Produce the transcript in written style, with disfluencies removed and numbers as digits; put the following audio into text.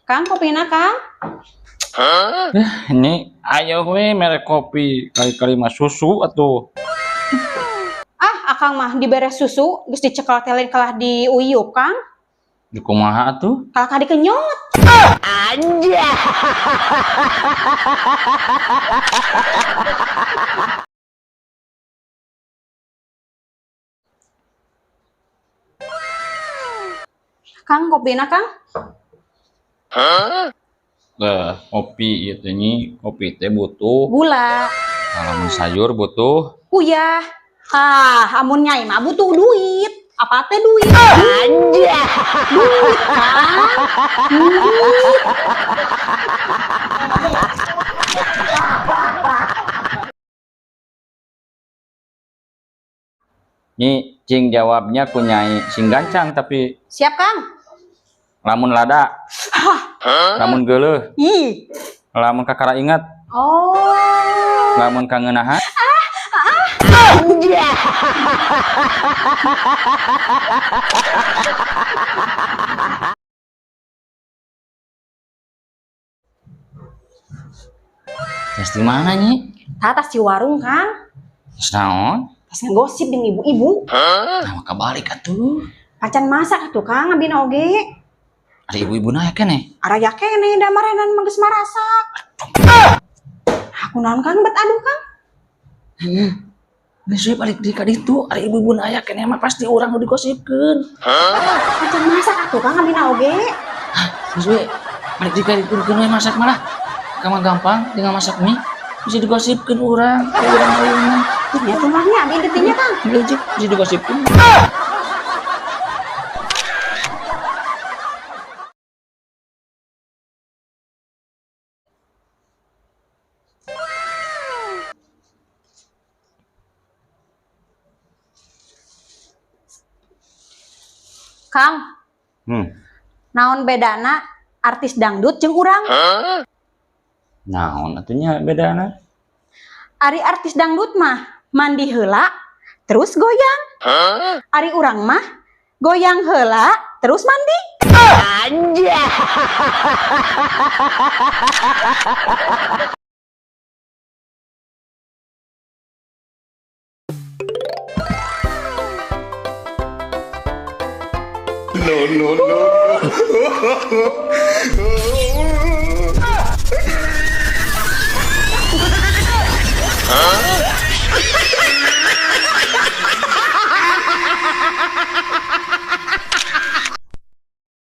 Kang, kopina Kang. Ini ayo we merek kopi kali-kali mah susu atau Ah, akang mah diberes susu, geus dicekel telin kalah di uyup Kang. di kumaha atuh? Kalah dikenyot. Aja. Kang, kopina Kang. Kopi itu nih kopi teh butuh Gula. halaman sayur butuh Uyah. Ah, amun nyai mah butuh duit. Apa teh duit? Aja. Duit, Kang. Duit. nih cing jawabnya ku nyai sing gancang tapi Siap, Kang. lamun lada lamun geuleuh Ih. lamun kakara ingat Oh. lamun kangeunahan Aja. tes di mana nyi? Tatas di warung, Kang. Tes naon? Pas ngegosip dengan ibu-ibu. Nah, maka balik atuh. Pacan masak atuh, Kang, abina oge. Ada ibu-ibu naik keneh. Araya kene da marenan mah geus marasak. Aku naon Kang bet aduh, Kang. Geus we balik di ka ditu, ada ibu-ibu naik keneh mah pasti urang nu digosipkeun. Pacan masak atuh, Kang, abina oge. Geus we balik di ka ditu keun we masak malah. Kamang gampang tinggal masak mie. Bisa digosipkeun urang, urang ayeuna. Nya tuh mahnya abi detinya, Kang. Leujeuk bisa digosipkeun. Kang, Hmm. naon bedana artis dangdut jeung urang? Naon atunya bedana? Ari artis dangdut mah mandi heula terus goyang. Ari urang mah goyang heula terus mandi. Aja. Ha